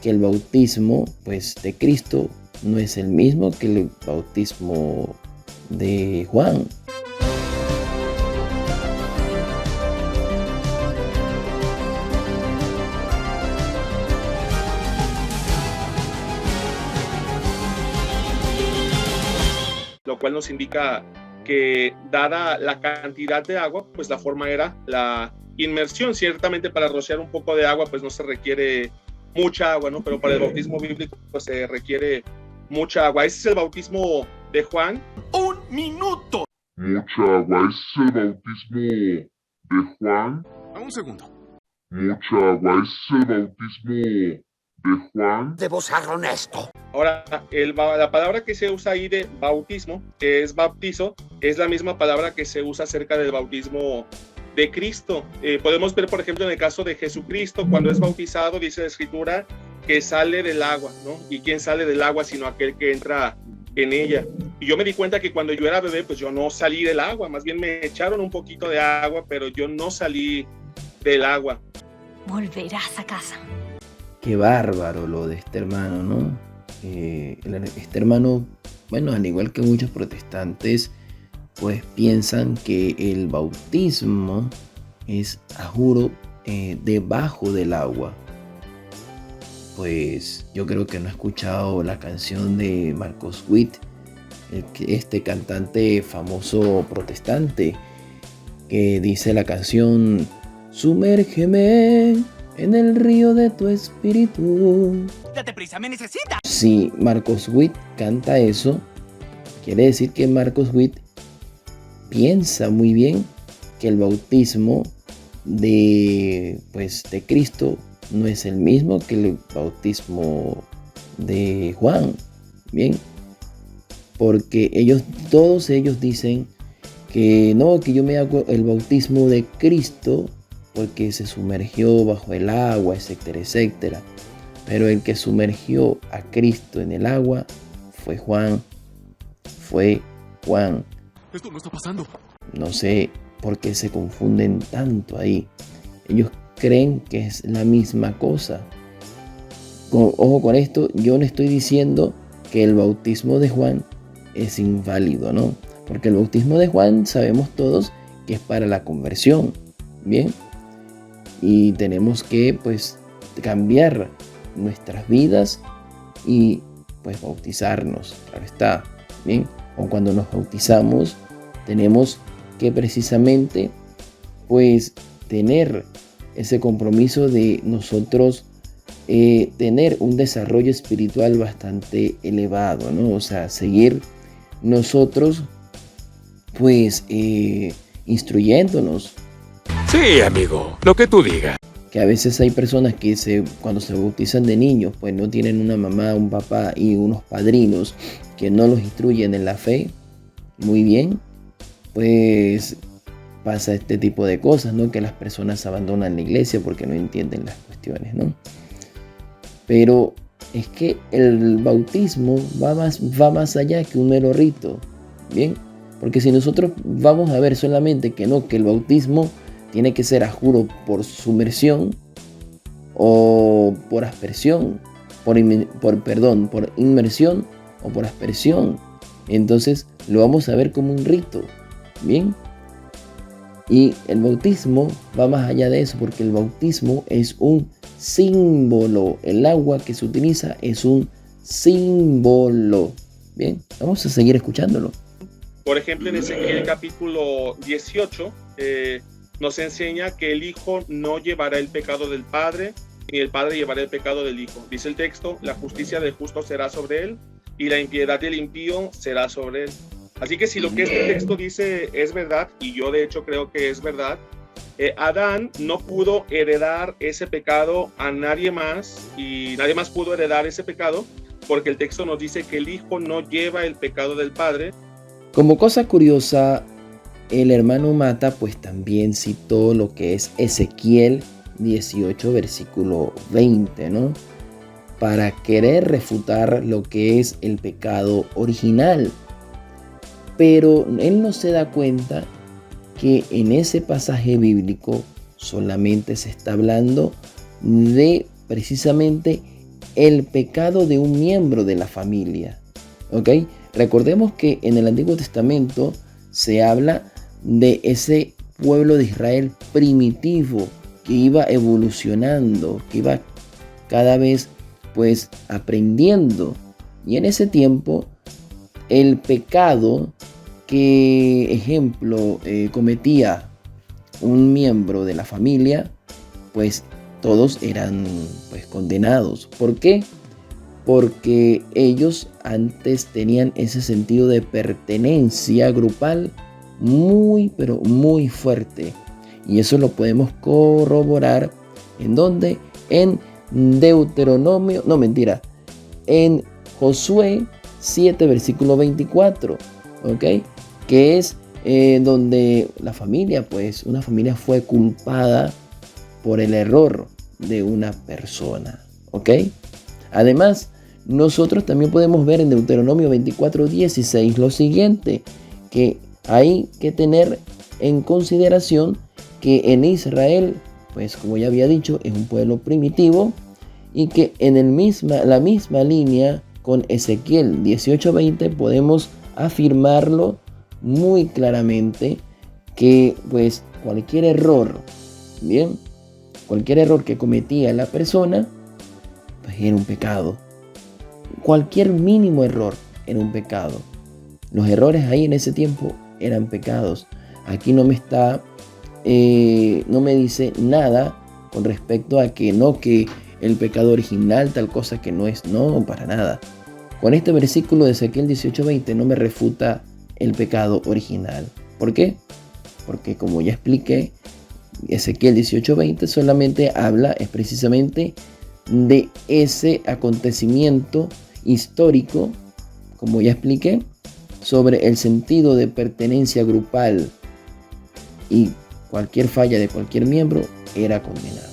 que el bautismo pues de Cristo no es el mismo que el bautismo de Juan. Lo cual nos indica que dada la cantidad de agua, pues la forma era la inmersión. Ciertamente para rociar un poco de agua, pues no se requiere mucha agua, ¿no? Pero para el bautismo bíblico, pues se requiere mucha agua. Ese es el bautismo de Juan. ¡Un minuto! Mucha agua. ¿Es el bautismo de Juan? Un segundo. Mucha agua. ¿Es el bautismo de Juan? Debo ser honesto. Ahora, la palabra que se usa ahí de bautismo, que es bautizo, es la misma palabra que se usa acerca del bautismo de Cristo. Podemos ver, por ejemplo, en el caso de Jesucristo, cuando es bautizado, dice la Escritura, que sale del agua, ¿no? ¿Y quién sale del agua sino aquel que entra en ella? Y yo me di cuenta que cuando yo era bebé, pues yo no salí del agua, más bien me echaron un poquito de agua, pero yo no salí del agua. Volverás a casa. Qué bárbaro lo de este hermano, ¿no? Este hermano, bueno, al igual que muchos protestantes, pues piensan que el bautismo es, a juro, debajo del agua. Pues yo creo que no he escuchado la canción de Marcos Witt, este cantante famoso protestante, que dice la canción: sumérgeme en el río de tu espíritu. ¡Date prisa, me necesitas! Si Marcos Witt canta eso, quiere decir que Marcos Witt piensa muy bien que el bautismo de Cristo no es el mismo que el bautismo de Juan. Bien, porque todos ellos dicen que no, que yo me hago el bautismo de Cristo porque se sumergió bajo el agua, etcétera, etcétera. Pero el que sumergió a Cristo en el agua fue Juan. Esto no está pasando. No sé por qué se confunden tanto ahí. Ellos creen que es la misma cosa. Ojo con esto, yo no estoy diciendo que el bautismo de Juan es inválido, ¿no? Porque el bautismo de Juan sabemos todos que es para la conversión, ¿bien? Y tenemos que, pues, cambiar nuestras vidas y, pues, bautizarnos, claro está, ¿bien? O cuando nos bautizamos, tenemos que precisamente, pues, tener ese compromiso de nosotros tener un desarrollo espiritual bastante elevado, ¿no? O sea, seguir nosotros, pues, instruyéndonos. Sí, amigo, lo que tú digas. Que a veces hay personas que cuando se bautizan de niños, pues no tienen una mamá, un papá y unos padrinos que no los instruyen en la fe muy bien, pues pasa este tipo de cosas, ¿no? Que las personas abandonan la iglesia porque no entienden las cuestiones, ¿no? Pero es que el bautismo va más allá que un mero rito, ¿bien? Porque si nosotros vamos a ver solamente que el bautismo tiene que ser, a juro, por sumersión o por aspersión, por inmersión o por aspersión, entonces lo vamos a ver como un rito, ¿bien? Y el bautismo va más allá de eso, porque el bautismo es un símbolo. El agua que se utiliza es un símbolo. Bien, vamos a seguir escuchándolo. Por ejemplo, en Ezequiel capítulo 18 nos enseña que el Hijo no llevará el pecado del Padre, ni el Padre llevará el pecado del Hijo. Dice el texto: la justicia del justo será sobre él, y la impiedad del impío será sobre él. Así que si lo que este texto dice es verdad, y yo de hecho creo que es verdad, Adán no pudo heredar ese pecado a nadie más, y nadie más pudo heredar ese pecado, porque el texto nos dice que el Hijo no lleva el pecado del Padre. Como cosa curiosa, el hermano Mata pues también citó lo que es Ezequiel 18 versículo 20, ¿no? Para querer refutar lo que es el pecado original. Pero él no se da cuenta que en ese pasaje bíblico solamente se está hablando de precisamente el pecado de un miembro de la familia. ¿Ok? Recordemos que en el Antiguo Testamento se habla de ese pueblo de Israel primitivo que iba evolucionando, que iba cada vez pues aprendiendo. Y en ese tiempo el pecado que, ejemplo, cometía un miembro de la familia, pues todos eran pues condenados. ¿Por qué? Porque ellos antes tenían ese sentido de pertenencia grupal muy, pero muy fuerte. Y eso lo podemos corroborar ¿en dónde? En Deuteronomio, no mentira, en Josué 7, versículo 24, ¿ok? Que es donde la familia, pues una familia fue culpada por el error de una persona, ¿ok? Además, nosotros también podemos ver en Deuteronomio 24:16 lo siguiente, que hay que tener en consideración que en Israel, pues como ya había dicho, es un pueblo primitivo y que en la misma línea con Ezequiel 18:20 podemos afirmarlo muy claramente que pues cualquier error, bien, cualquier error que cometía la persona, pues era un pecado. Cualquier mínimo error era un pecado. Los errores ahí en ese tiempo eran pecados. Aquí no me dice nada con respecto a que no, que el pecado original, tal cosa que no es, no, para nada. Con este versículo de Ezequiel 18:20 no me refuta el pecado original. ¿Por qué? Porque como ya expliqué, Ezequiel 18:20 solamente habla es precisamente de ese acontecimiento histórico, como ya expliqué, sobre el sentido de pertenencia grupal, y cualquier falla de cualquier miembro era condenado.